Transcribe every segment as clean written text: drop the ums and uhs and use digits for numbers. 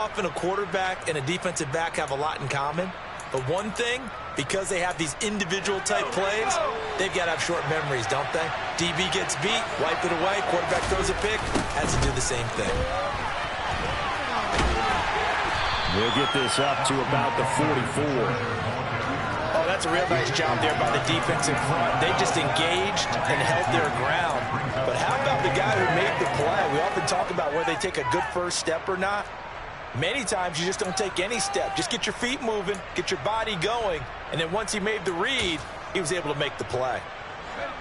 Often a quarterback and a defensive back have a lot in common. But one thing, because they have these individual type plays, they've got to have short memories, don't they? DB gets beat, wipe it away, quarterback throws a pick, has to do the same thing. They'll get this up to about the 44. Oh, that's a real nice job there by the defensive front. They just engaged and held their ground. But how about the guy who made the play? We often talk about whether they take a good first step or not. Many times you just don't take any step. Just get your feet moving, get your body going, and then once he made the read, he was able to make the play.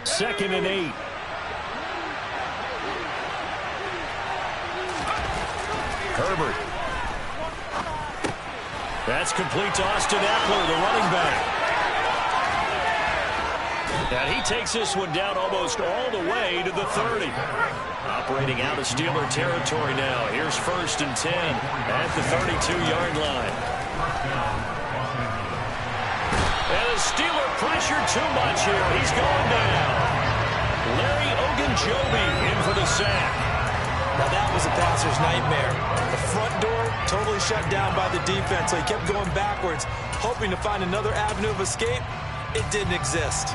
2nd and 8. Herbert. That's complete to Austin Eckler, the running back. And he takes this one down almost all the way to the 30. Operating out of Steeler territory now. Here's 1st and 10 at the 32-yard line. And the Steeler pressure too much here. He's going down. Larry Ogunjobi in for the sack. Now that was a passer's nightmare. The front door totally shut down by the defense, so he kept going backwards, hoping to find another avenue of escape. It didn't exist.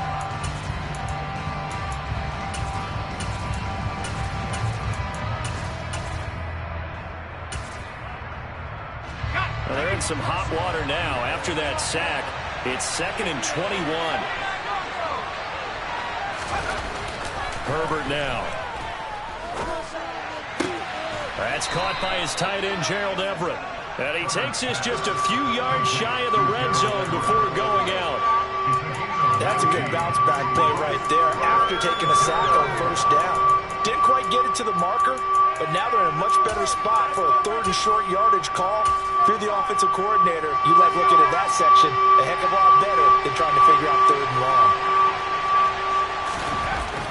Well, they're in some hot water now. After that sack, it's 2nd and 21. Herbert now. That's caught by his tight end, Gerald Everett. And he takes this just a few yards shy of the red zone before going out. That's a good bounce back play right there after taking a sack on 1st down. Didn't quite get it to the marker, but now they're in a much better spot for a 3rd and short yardage call. If you're the offensive coordinator, you like looking at that section a heck of a lot better than trying to figure out 3rd and long.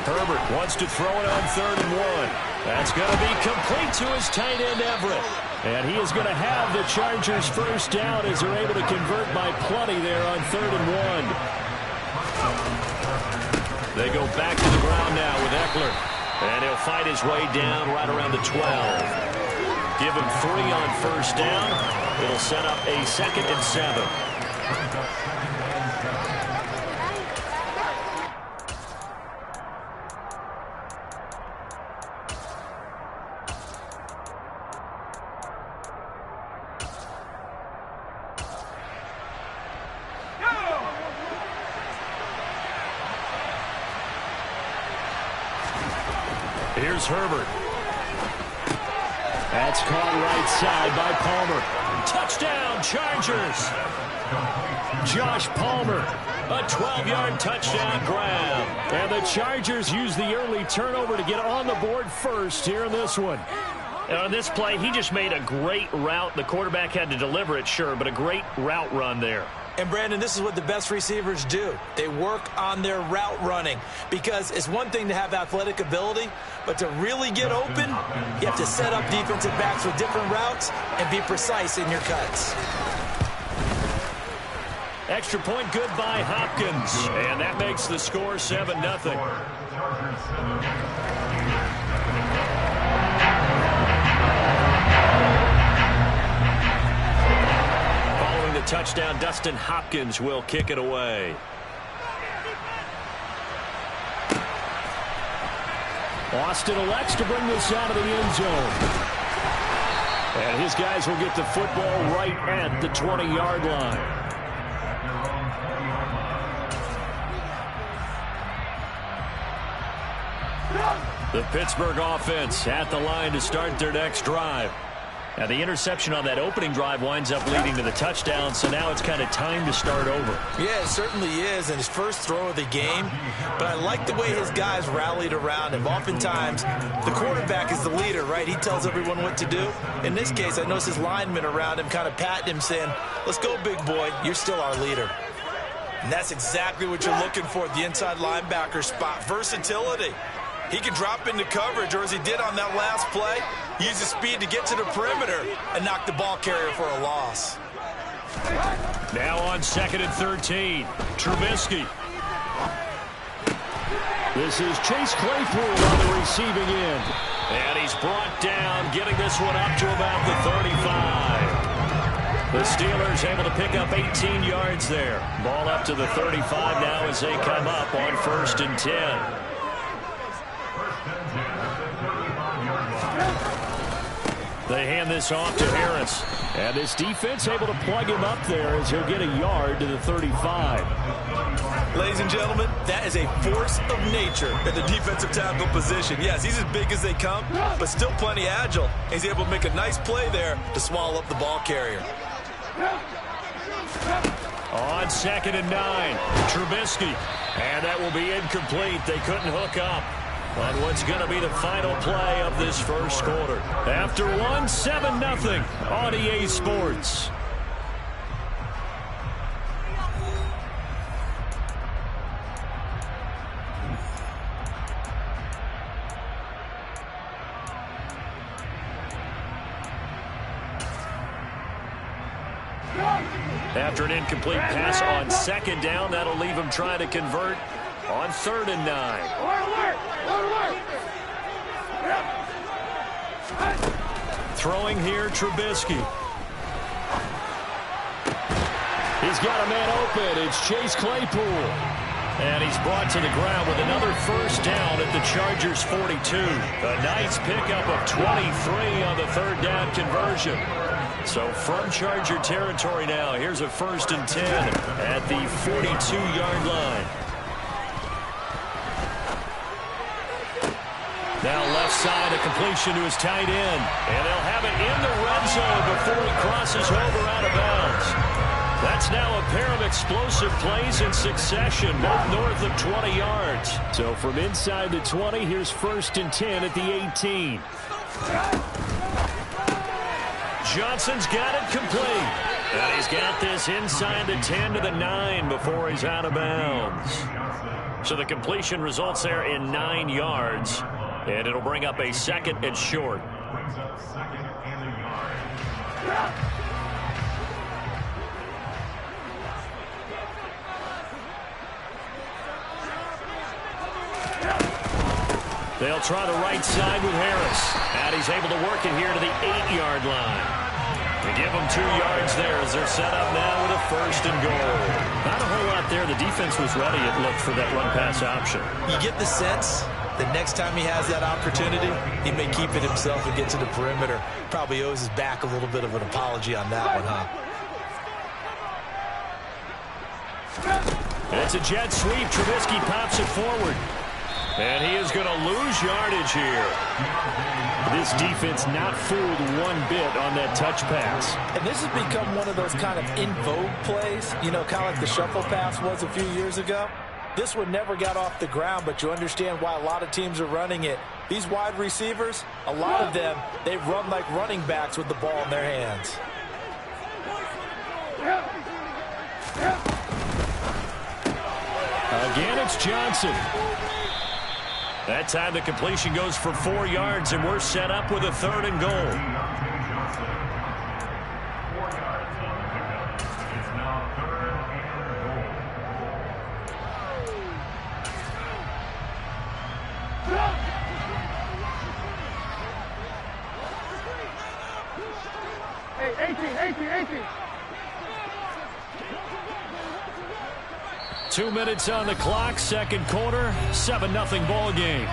Herbert wants to throw it on 3rd and 1. That's going to be complete to his tight end, Everett. And he is going to have the Chargers 1st down as they're able to convert by plenty there on 3rd and 1. They go back to the ground now with Eckler. And he'll fight his way down right around the 12. Give him 3 on 1st down. It'll set up a 2nd and 7. Here's Herbert. That's caught right side by Palmer. Touchdown, Chargers. Josh Palmer, a 12-yard touchdown grab. And the Chargers use the early turnover to get on the board first here in this one. On this play, he just made a great route. The quarterback had to deliver it, sure, but a great route run there. And, Brandon, this is what the best receivers do. They work on their route running because it's one thing to have athletic ability, but to really get open, you have to set up defensive backs with different routes and be precise in your cuts. Extra point good by Hopkins, and that makes the score 7-0. Touchdown, Dustin Hopkins will kick it away. Austin elects to bring this out of the end zone. And his guys will get the football right at the 20-yard line. The Pittsburgh offense at the line to start their next drive. Now, the interception on that opening drive winds up leading to the touchdown, so now it's kind of time to start over. Yeah, it certainly is, and his first throw of the game. But I like the way his guys rallied around him. Oftentimes, the quarterback is the leader, right? He tells everyone what to do. In this case, I noticed his linemen around him kind of patting him, saying, "Let's go, big boy. You're still our leader." And that's exactly what you're looking for at the inside linebacker spot. Versatility. He can drop into coverage, or as he did on that last play, use his speed to get to the perimeter and knock the ball carrier for a loss. Now on 2nd and 13, Trubisky. This is Chase Claypool on the receiving end. And he's brought down, getting this one up to about the 35. The Steelers able to pick up 18 yards there. Ball up to the 35 now as they come up on 1st and 10. They hand this off to Harris. And this defense able to plug him up there as he'll get a yard to the 35. Ladies and gentlemen, that is a force of nature in the defensive tackle position. Yes, he's as big as they come, but still plenty agile. He's able to make a nice play there to swallow up the ball carrier. On 2nd and 9, Trubisky. And that will be incomplete. They couldn't hook up on what's going to be the final play of this first quarter. After one, 7-0 on EA Sports. After an incomplete pass on 2nd down, that'll leave him trying to convert on 3rd and 9. Throwing here, Trubisky. He's got a man open. It's Chase Claypool. And he's brought to the ground with another first down at the Chargers' 42. A nice pickup of 23 on the 3rd down conversion. So from Charger territory now, here's a 1st and 10 at the 42-yard line. Now left side, a completion to his tight end. And they'll have it in the red zone before he crosses over out of bounds. That's now a pair of explosive plays in succession, both north of 20 yards. So from inside the 20, here's 1st and 10 at the 18. Johnson's got it complete. And he's got this inside the 10 to the 9 before he's out of bounds. So the completion results there in 9 yards. And it'll bring up a 2nd and short. They'll try the right side with Harris. And he's able to work it here to the 8-yard line. They give him 2 yards there as they're set up now with a 1st and goal. Not a whole lot there. The defense was ready, it looked, for that run-pass option. You get the sense that next time he has that opportunity, he may keep it himself and get to the perimeter. Probably owes his back a little bit of an apology on that one, huh? It's a jet sweep. Trubisky pops it forward. And he is going to lose yardage here. This defense not fooled one bit on that touch pass. And this has become one of those kind of in vogue plays, you know, kind of like the shuffle pass was a few years ago. This one never got off the ground, but you understand why a lot of teams are running it. These wide receivers, a lot of them, they run like running backs with the ball in their hands. Again, it's Johnson. That time the completion goes for 4 yards, and we're set up with a 3rd and goal. Hey, 18. 2 minutes on the clock, 2nd quarter, 7-0 ball game.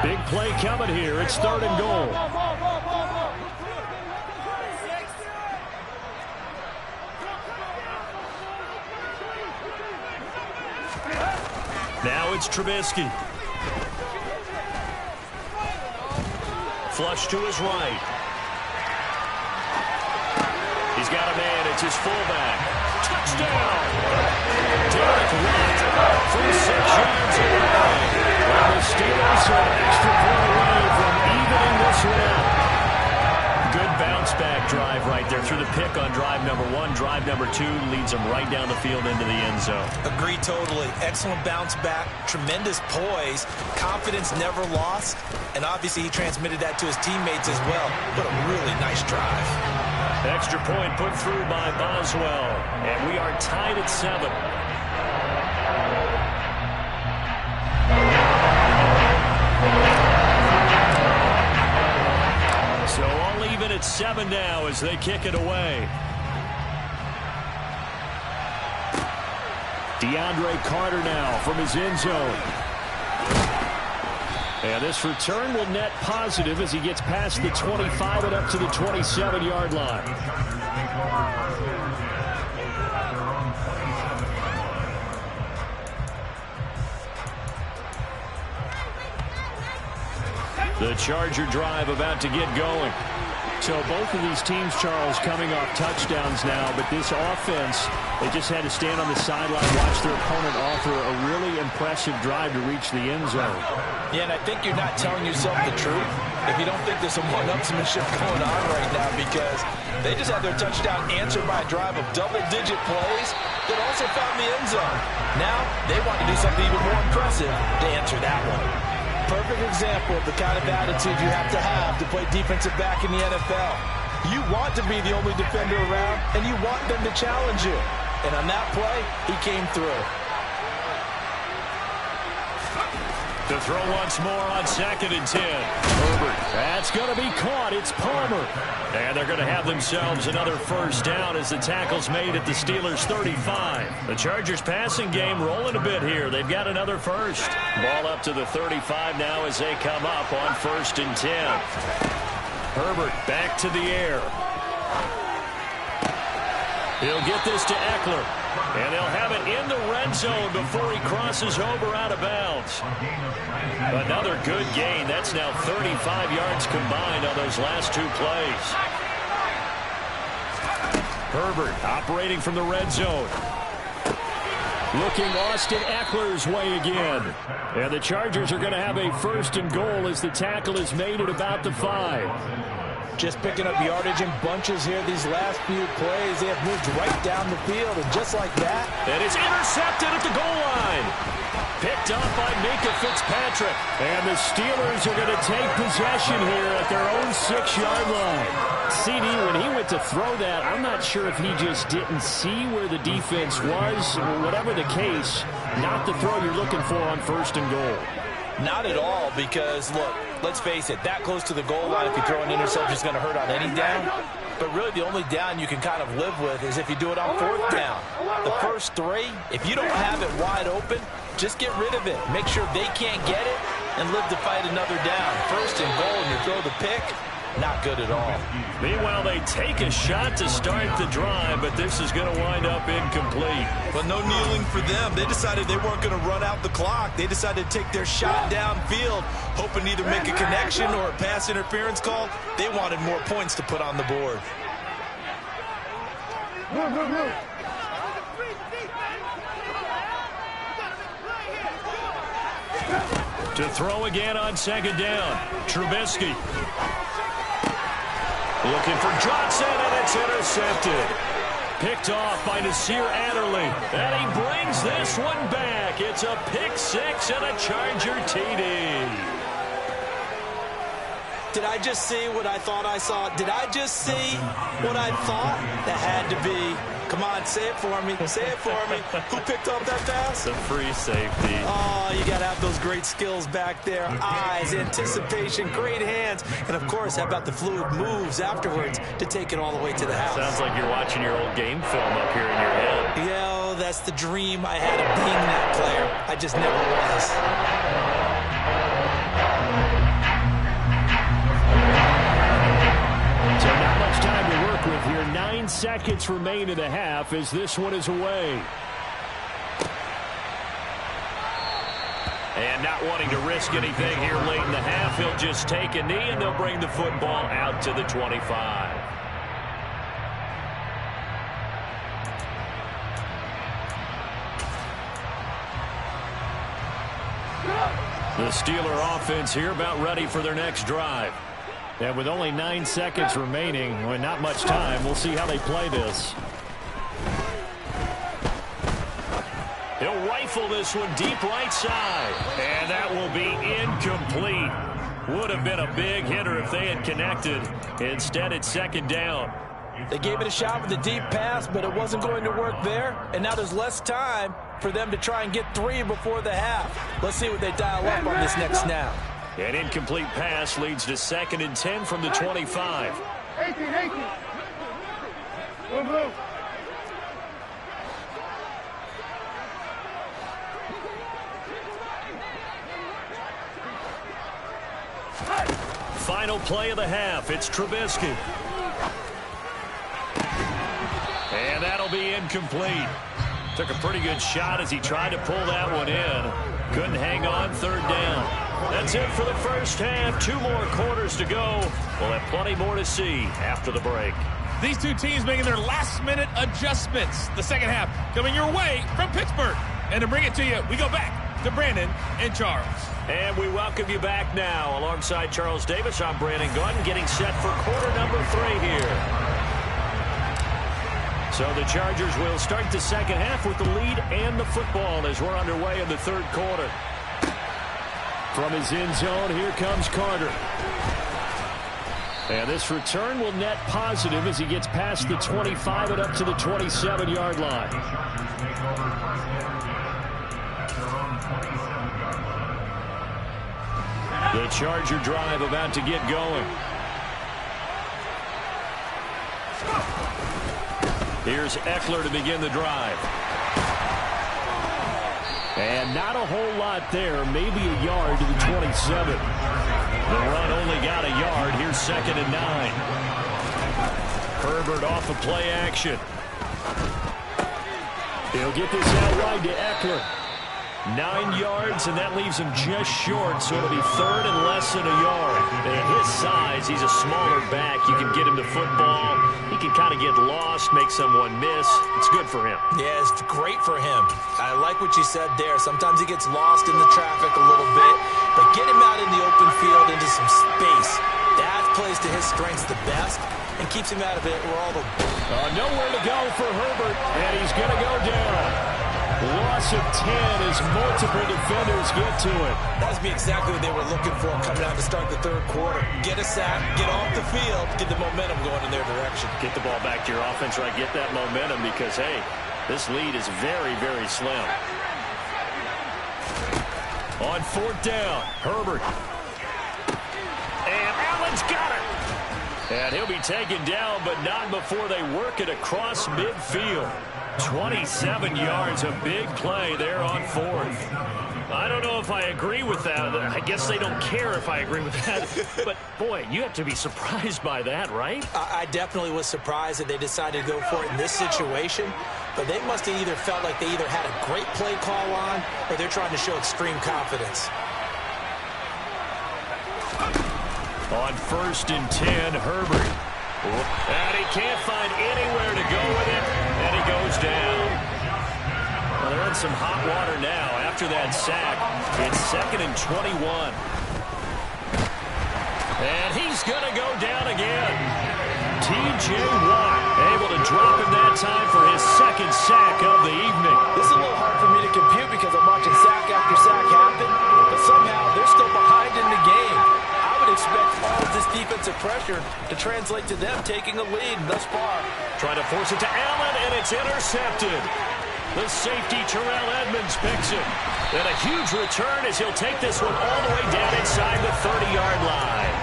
Big play coming here. It's 3rd and goal. Now it's Trubisky. Flush to his right. He's got a man. It's his fullback. Touchdown! Derek Watt from 6 yards away. Well, the Steelers are an extra point away from evening this one out. Good bounce back drive right there through the pick on drive number 1. Drive number 2 leads them right down the field into the end zone. Agree totally. Excellent bounce back. Tremendous poise. Confidence never lost. And obviously he transmitted that to his teammates as well. What a really nice drive. Extra point put through by Boswell. And we are tied at 7. So all even at at 7 now as they kick it away. DeAndre Carter now from his end zone. And this return will net positive as he gets past the 25 and up to the 27-yard line. The Charger drive about to get going. So both of these teams, Charles, coming off touchdowns now, but this offense, they just had to stand on the sideline, watch their opponent offer a really impressive drive to reach the end zone. Yeah, and I think you're not telling yourself the truth if you don't think there's some one-upsmanship going on right now, because they just had their touchdown answered by a drive of double-digit plays that also found the end zone. Now they want to do something even more impressive to answer that one. Perfect example of the kind of attitude you have to play defensive back in the NFL. You want to be the only defender around, and you want them to challenge you. And on that play, he came through. To throw once more on 2nd and 10. Herbert. That's going to be caught. It's Palmer. And they're going to have themselves another first down as the tackle's made at the Steelers' 35. The Chargers passing game rolling a bit here. They've got another first. Ball up to the 35 now as they come up on 1st and 10. Herbert back to the air. He'll get this to Eckler. And they'll have it in the red zone before he crosses over out of bounds. Another good gain. That's now 35 yards combined on those last 2 plays. Herbert operating from the red zone. Looking Austin Eckler's way again. And the Chargers are going to have a 1st and goal as the tackle is made at about the 5. Just picking up yardage in bunches here these last few plays. They have moved right down the field, and just like that. And it's intercepted at the goal line. Picked up by Minka Fitzpatrick. And the Steelers are going to take possession here at their own 6-yard line. CD, when he went to throw that, I'm not sure if he just didn't see where the defense was. Whatever the case, not the throw you're looking for on 1st and goal. Not at all, because, look, let's face it, that close to the goal line, if you throw an interception, is going to hurt on any down. But really, the only down you can kind of live with is if you do it on 4th down. The first 3, if you don't have it wide open, just get rid of it. Make sure they can't get it and live to fight another down. 1st and goal, and you throw the pick. Not good at all. Meanwhile, they take a shot to start the drive, but this is going to wind up incomplete. But no kneeling for them. They decided they weren't going to run out the clock. They decided to take their shot downfield, hoping to either make a connection or a pass interference call. They wanted more points to put on the board. To throw again on 2nd down. Trubisky. Looking for Johnson, and it's intercepted. Picked off by Nasir Adderley. And he brings this one back. It's a pick 6 and a Charger TD. Did I just see what I thought I saw? Did I just see what I thought? That had to be. Come on, say it for me. Say it for me. Who picked up that pass? The free safety. Oh, you got to have those great skills back there. Eyes, anticipation, great hands. And, of course, how about the fluid moves afterwards to take it all the way to the house? Sounds like you're watching your old game film up here in your head. Yeah, that's the dream I had of being that player. I just never was. So not much time to work with here. 9 seconds remain in the half as this one is away. And not wanting to risk anything here late in the half, he'll just take a knee and they'll bring the football out to the 25. The Steeler offense here about ready for their next drive. And with only 9 seconds remaining, well, not much time, we'll see how they play this. He'll rifle this one deep right side. And that will be incomplete. Would have been a big hitter if they had connected. Instead, it's 2nd down. They gave it a shot with a deep pass, but it wasn't going to work there. And now there's less time for them to try and get 3 before the half. Let's see what they dial up on this next snap. An incomplete pass leads to 2nd and 10 from the 25. Final play of the half. It's Trubisky. And that'll be incomplete. Took a pretty good shot as he tried to pull that one in. Couldn't hang on. Third down. That's it for the first half. 2 more quarters to go. We'll have plenty more to see after the break. These two teams making their last-minute adjustments. The second half coming your way from Pittsburgh. And to bring it to you, we go back to Brandon and Charles. And we welcome you back now. Alongside Charles Davis, I'm Brandon Gunn, getting set for quarter number 3 here. So the Chargers will start the second half with the lead and the football as we're underway in the third quarter. From his end zone, here comes Carter. And this return will net positive as he gets past the 25 and up to the 27-yard line. The Charger drive about to get going. Here's Eckler to begin the drive. And not a whole lot there, maybe a yard to the 27. The run only got a yard. Here's 2nd and 9. Herbert off of play action. He'll get this out wide to Eckler. 9 yards, and that leaves him just short, so it'll be 3rd and less than a yard. At his size, he's a smaller back. You can get him to football. He can kind of get lost, make someone miss. It's good for him. Yeah, it's great for him. I like what you said there. Sometimes he gets lost in the traffic a little bit, but get him out in the open field into some space. That plays to his strengths the best and keeps him out of it where all the... nowhere to go for Herbert, and he's going to go down. Loss of 10 as multiple defenders get to it. That's exactly what they were looking for coming out to start the third quarter. Get a sack, get off the field, get the momentum going in their direction. Get the ball back to your offense, right? Get that momentum because, hey, this lead is very, very slim. On 4th down, Herbert. And Allen's got it. And he'll be taken down, but not before they work it across midfield. 27 yards, a big play there on 4th. I don't know if I agree with that. I guess they don't care if I agree with that. But, boy, you have to be surprised by that, right? I definitely was surprised that they decided to go for it in this situation. But they must have either felt like they either had a great play call on or they're trying to show extreme confidence. On 1st and 10, Herbert. And he can't find anywhere to go with it, and he goes down. Well, they're in some hot water now after that sack. It's 2nd and 21. And he's going to go down again. T.J. Watt able to drop him that time for his 2nd sack of the evening. This is a little hard for me to compute because I'm watching sack after sack happen, but somehow they're still behind in the game. I would expect all of this defensive pressure to translate to them taking a lead thus far. Trying to force it to Allen, and it's intercepted. The safety, Terrell Edmonds, picks it. And a huge return as he'll take this one all the way down inside the 30-yard line.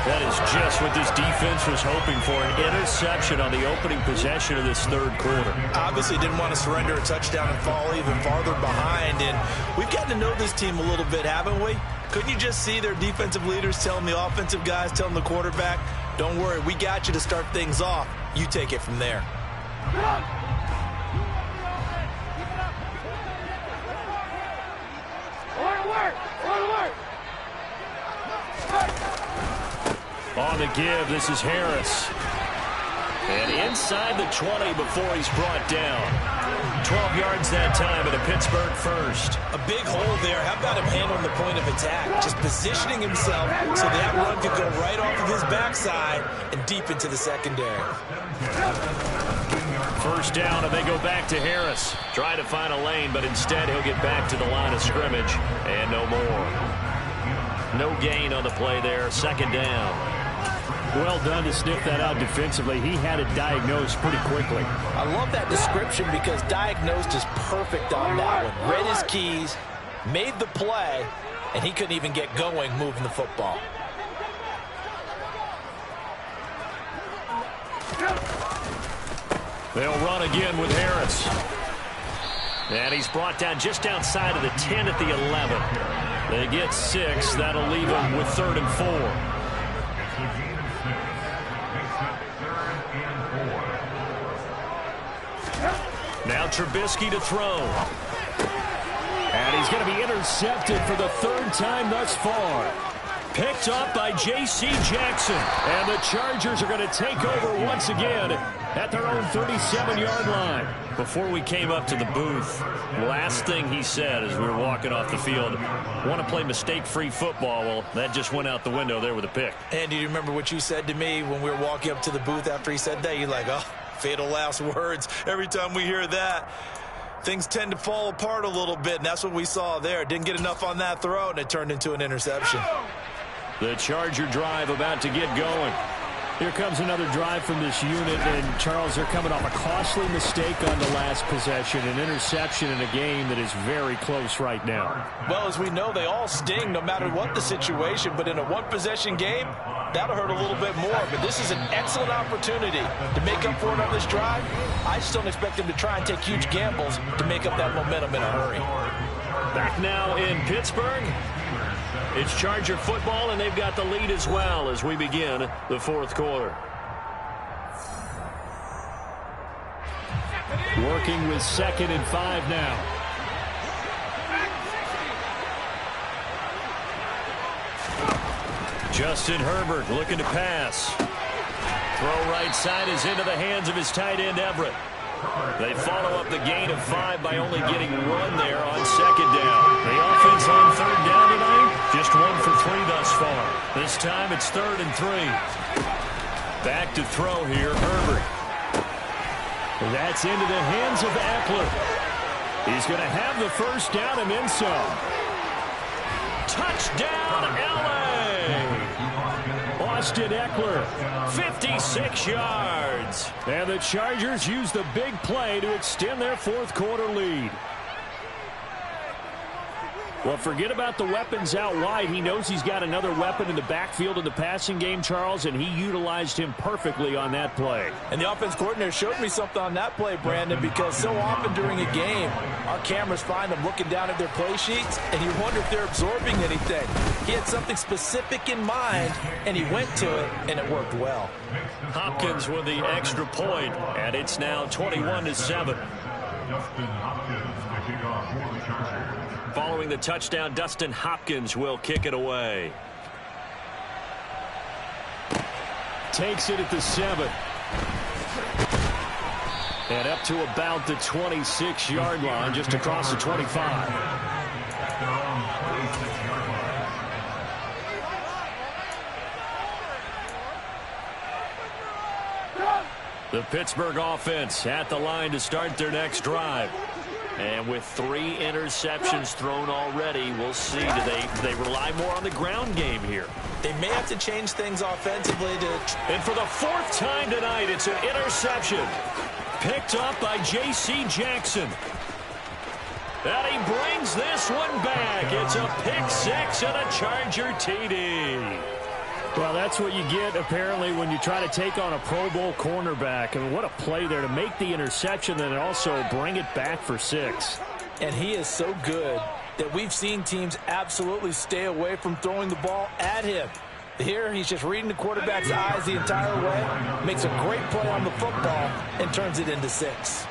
That is just what this defense was hoping for, an interception on the opening possession of this third quarter. Obviously didn't want to surrender a touchdown and fall even farther behind, and we've gotten to know this team a little bit, haven't we? Couldn't you just see their defensive leaders telling the offensive guys, telling the quarterback, don't worry, we got you to start things off. You take it from there. On the give, this is Harris. And inside the 20 before he's brought down. 12 yards that time at a Pittsburgh first. A big hole there. How about him handling the point of attack? Just positioning himself so that run could go right off of his backside and deep into the secondary. First down, and they go back to Harris. Try to find a lane, but instead he'll get back to the line of scrimmage. And no more. No gain on the play there. 2nd down. Well done to sniff that out defensively. He had it diagnosed pretty quickly. I love that description because diagnosed is perfect on that one. Read his keys, made the play, and he couldn't even get going moving the football. They'll run again with Harris. And he's brought down just outside of the 10 at the 11. They get 6. That'll leave them with 3rd and 4. Now Trubisky to throw. And he's going to be intercepted for the 3rd time thus far. Picked up by J.C. Jackson. And the Chargers are going to take over once again at their own 37-yard line. Before we came up to the booth, last thing he said as we were walking off the field, want to play mistake-free football. Well, that just went out the window there with a pick. And do you remember what you said to me when we were walking up to the booth after he said that? You're like, oh, fatal last words. Every time we hear that, things tend to fall apart a little bit, and that's what we saw there. Didn't get enough on that throw, and it turned into an interception. The Charger drive about to get going. Here comes another drive from this unit, and Charles, they're coming off a costly mistake on the last possession, an interception in a game that is very close right now. Well, as we know, they all sting no matter what the situation, but in a one-possession game, that'll hurt a little bit more. But this is an excellent opportunity to make up for it on this drive. I just don't expect them to try and take huge gambles to make up that momentum in a hurry. Back now in Pittsburgh. It's Charger football, and they've got the lead as well as we begin the 4th quarter. Working with 2nd and 5 now. Justin Herbert looking to pass. Throw right side is into the hands of his tight end Everett. They follow up the gain of 5 by only getting 1 there on 2nd down. The offense on 3rd down tonight, just 1 for 3 thus far. This time it's 3rd and 3. Back to throw here, Herbert. That's into the hands of Eckler. He's going to have the 1st down and then some. Touchdown, L.A. Austin Eckler, 56 yards. And the Chargers use the big play to extend their 4th quarter lead. Well, forget about the weapons out wide. He knows he's got another weapon in the backfield in the passing game, Charles, and he utilized him perfectly on that play. And the offense coordinator showed me something on that play, Brandon, because so often during a game, our cameras find them looking down at their play sheets, and you wonder if they're absorbing anything. He had something specific in mind, and he went to it, and it worked well. Hopkins with the extra point, and it's now 21-7. Following the touchdown, Dustin Hopkins will kick it away. Takes it at the 7. And up to about the 26-yard line, just across the 25. The Pittsburgh offense at the line to start their next drive. And with 3 interceptions thrown already, we'll see. Do they rely more on the ground game here? They may have to change things offensively to... And for the 4th time tonight, it's an interception. Picked up by J.C. Jackson. And he brings this one back. It's a pick 6 and a Charger TD. Well, that's what you get, apparently, when you try to take on a Pro Bowl cornerback. I mean, what a play there to make the interception and also bring it back for 6. And he is so good that we've seen teams absolutely stay away from throwing the ball at him. Here, he's just reading the quarterback's eyes the entire way, makes a great play on the football, and turns it into 6.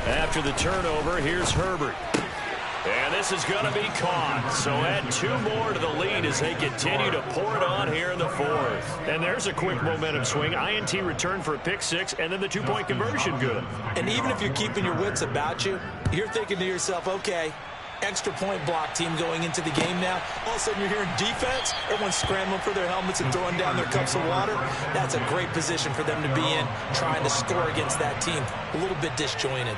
After the turnover, here's Herbert. And this is going to be caught. So add 2 more to the lead as they continue to pour it on here in the 4th. And there's a quick momentum swing. INT return for a pick 6, and then the 2-point conversion good. And even if you're keeping your wits about you, you're thinking to yourself, okay, extra point block team going into the game now. All of a sudden you're hearing defense. Everyone's scrambling for their helmets and throwing down their cups of water. That's a great position for them to be in, trying to score against that team. A little bit disjointed.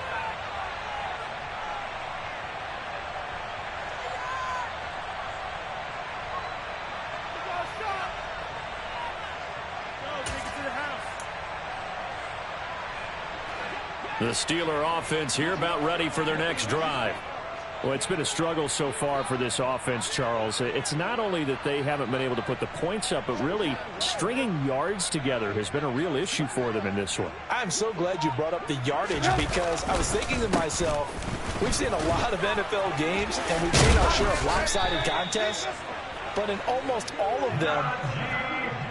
The Steeler offense here about ready for their next drive. Well, it's been a struggle so far for this offense, Charles. It's not only that they haven't been able to put the points up, but really stringing yards together has been a real issue for them in this one. I'm so glad you brought up the yardage because I was thinking to myself, we've seen a lot of NFL games and we've seen our share of lopsided contests, but in almost all of them,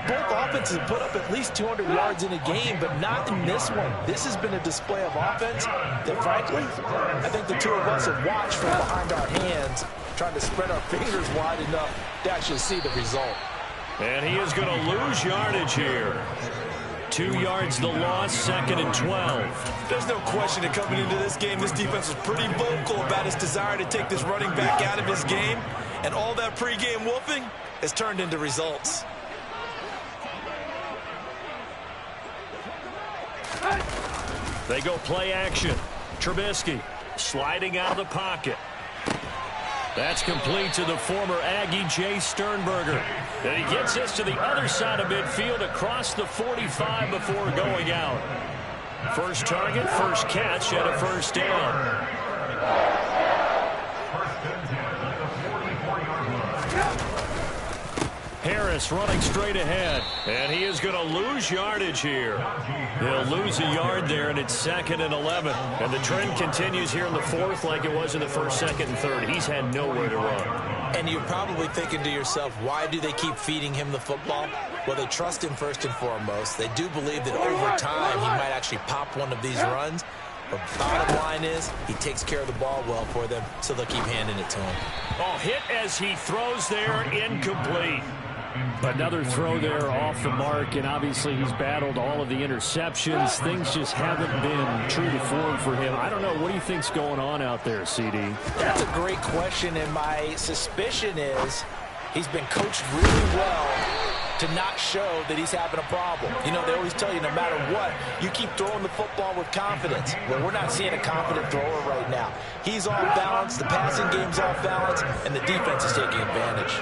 both offenses put up at least 200 yards in a game, but not in this one. This has been a display of offense that, frankly, I think the two of us have watched from behind our hands, trying to spread our fingers wide enough to actually see the result. And he is going to lose yardage here. 2 yards the loss, 2nd and 12. There's no question that coming into this game, this defense was pretty vocal about its desire to take this running back out of his game, and all that pregame wolfing has turned into results. They go play action. Trubisky sliding out of the pocket. That's complete to the former Aggie, Jay Sternberger. And he gets this to the other side of midfield across the 45 before going out. First target, first catch, and a first down. Harris running straight ahead, and he is going to lose yardage here. He'll lose a yard there, and it's 2nd and 11. And the trend continues here in the 4th like it was in the 1st, 2nd, and 3rd. He's had nowhere to run. And you're probably thinking to yourself, why do they keep feeding him the football? Well, they trust him first and foremost. They do believe that over time he might actually pop one of these runs. But bottom line is, he takes care of the ball well for them, so they'll keep handing it to him. Oh, hit as he throws there, incomplete. Another throw there off the mark, and obviously he's battled all of the interceptions. Things just haven't been true to form for him. I don't know. What do you think's going on out there, CD? That's a great question, and my suspicion is he's been coached really well to not show that he's having a problem. You know, they always tell you no matter what, you keep throwing the football with confidence. Well, we're not seeing a confident thrower right now. He's off balance, the passing game's off balance, and the defense is taking advantage.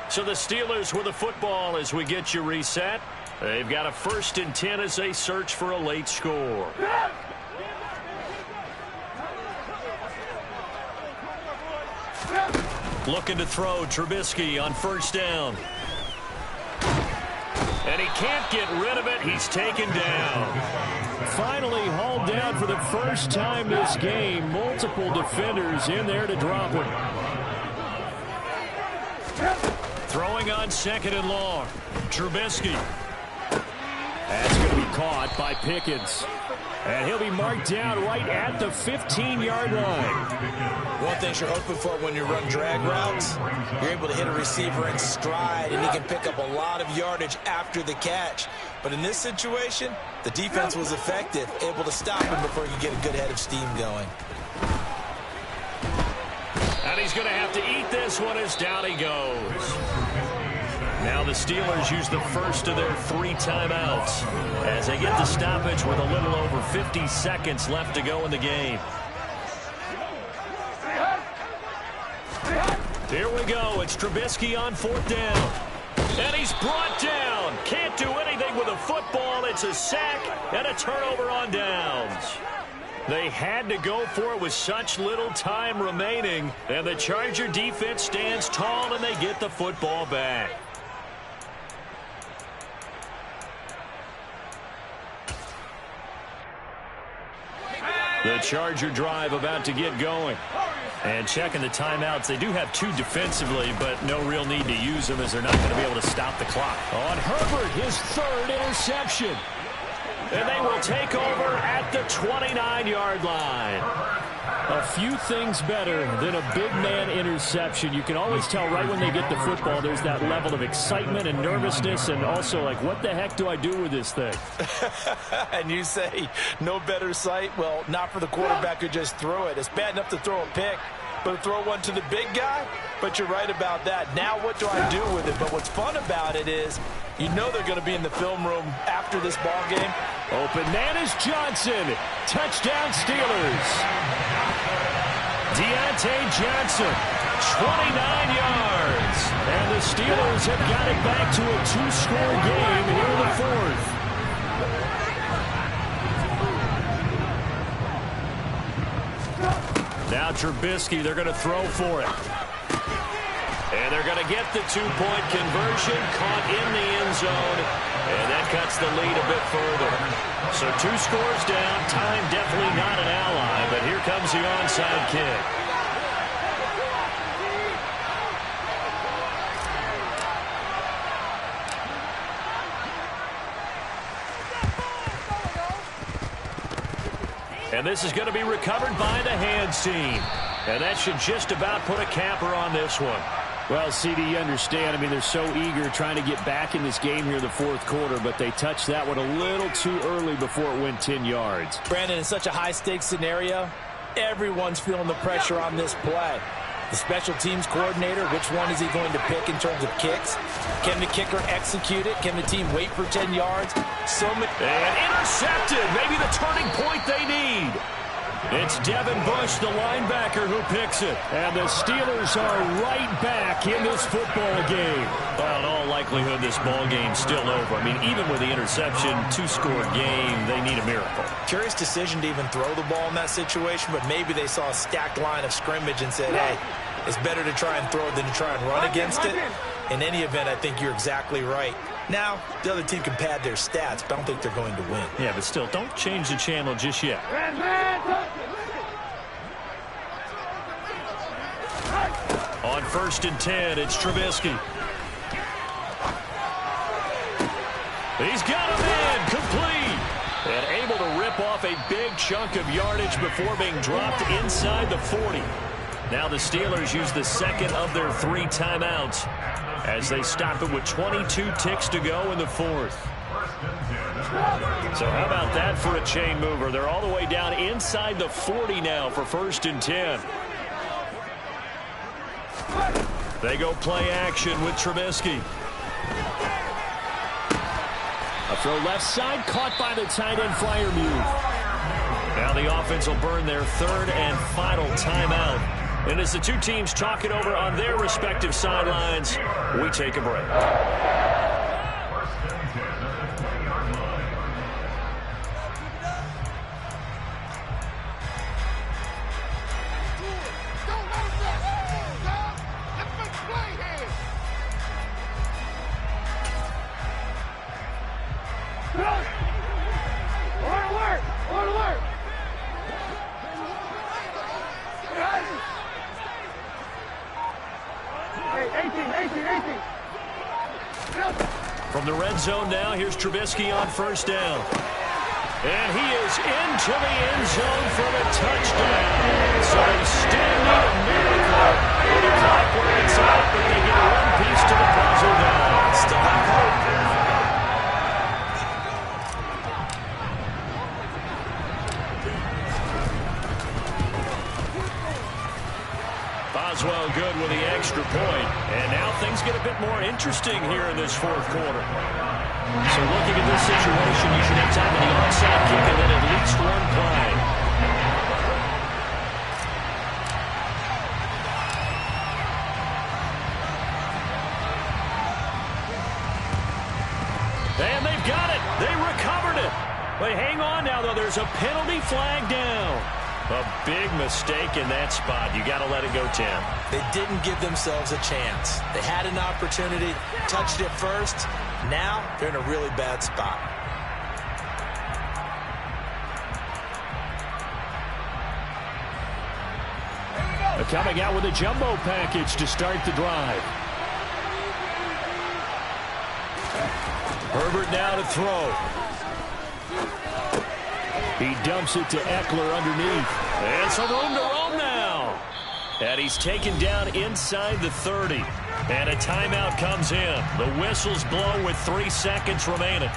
So the Steelers with the football as we get you reset. They've got a 1st and 10 as they search for a late score. Looking to throw Trubisky on 1st down. And he can't get rid of it. He's taken down. Finally hauled down for the first time this game. Multiple defenders in there to drop him. Throwing on 2nd and long. Trubisky. That's going to be caught by Pickens. And he'll be marked down right at the 15-yard line. One thing you're hoping for when you run drag routes, you're able to hit a receiver in stride, and he can pick up a lot of yardage after the catch. But in this situation, the defense was effective, able to stop him before he could get a good head of steam going. And he's going to have to eat this one as down he goes. Now the Steelers use the first of their 3 timeouts as they get the stoppage with a little over 50 seconds left to go in the game. Here we go. It's Trubisky on 4th down. And he's brought down. Can't do anything with a football. It's a sack and a turnover on downs. They had to go for it with such little time remaining. And the Charger defense stands tall and they get the football back. The Charger drive about to get going. And checking the timeouts, they do have 2 defensively, but no real need to use them as they're not going to be able to stop the clock. On Herbert, his 3rd interception. And they will take over at the 29-yard line. A few things better than a big man interception. You can always tell right when they get the football, there's that level of excitement and nervousness, and also like, what the heck do I do with this thing? And you say, no better sight? Well, not for the quarterback who just threw it. It's bad enough to throw a pick, but to throw one to the big guy? But you're right about that. Now what do I do with it? But what's fun about it is, you know they're going to be in the film room after this ball game. Open man is Johnson. Touchdown Steelers. Deontay Johnson, 29 yards. And the Steelers have got it back to a 2-score game here in the 4th. Now Trubisky, they're going to throw for it. And they're going to get the two-point conversion, caught in the end zone, and that cuts the lead a bit further. So 2 scores down, time definitely not an ally, but here comes the onside kick. And this is going to be recovered by the hands team. And that should just about put a capper on this one. Well, CD, you understand. I mean, they're so eager trying to get back in this game here in the fourth quarter, but they touched that one a little too early before it went 10 yards. Brandon, in such a high-stakes scenario, everyone's feeling the pressure on this play. The special teams coordinator, which one is he going to pick in terms of kicks? Can the kicker execute it? Can the team wait for 10 yards? And intercepted. Maybe the turning point they need. It's Devin Bush, the linebacker, who picks it. And the Steelers are right back in this football game. Well, in all likelihood, this ball game's still over. I mean, even with the interception, 2-score game, they need a miracle. Curious decision to even throw the ball in that situation, but maybe they saw a stacked line of scrimmage and said, hey, it's better to try and throw it than to try and run against it. In any event, I think you're exactly right. Now, the other team can pad their stats, but I don't think they're going to win. Yeah, but still, don't change the channel just yet. On 1st and 10, it's Trubisky. He's got him in, complete. And able to rip off a big chunk of yardage before being dropped inside the 40. Now the Steelers use the second of their 3 timeouts as they stop it with 22 ticks to go in the 4th. So how about that for a chain mover? They're all the way down inside the 40 now for 1st and 10. They go play action with Trubisky. A throw left side, caught by the tight end Freiermuth. Now the offense will burn their 3rd and final timeout. And as the two teams talk it over on their respective sidelines, we take a break. From the red zone now, here's Trubisky on 1st down. And he is into the end zone for the touchdown. So they still need a miracle. The clock runs out, but they get one piece to the puzzle now. Still have hope. Boswell good with the extra point. And now things get a bit more interesting here in this 4th quarter. So looking at this situation, you should have time in the onside kick and then at least one play. And they've got it. They recovered it. But hang on now, though. There's a penalty flag down. A big mistake in that spot. You got to let it go, Tim. They didn't give themselves a chance. They had an opportunity, touched it first. Now they're in a really bad spot. They're coming out with a jumbo package to start the drive. Herbert now to throw. He dumps it to Eckler underneath. And some room to roam now. And he's taken down inside the 30. And a timeout comes in. The whistles blow with 3 seconds remaining.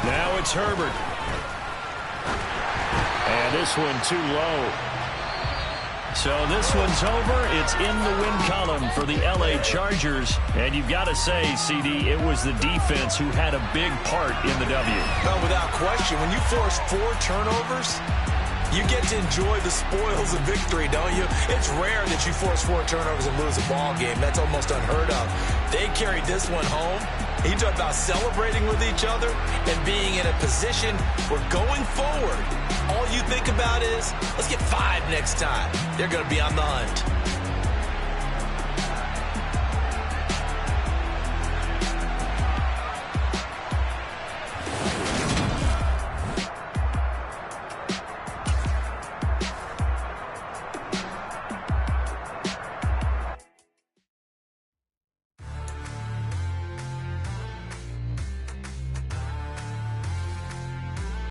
Now it's Herbert. And this one too low. So this one's over. It's in the win column for the LA Chargers. And you've got to say, CD, it was the defense who had a big part in the W. No, without question. When you force 4 turnovers, You get to enjoy the spoils of victory, don't you? It's rare that you force 4 turnovers and lose a ball game. That's almost unheard of. They carried this one home. You talk about celebrating with each other and being in a position where going forward, all you think about is, let's get 5 next time. They're going to be on the hunt.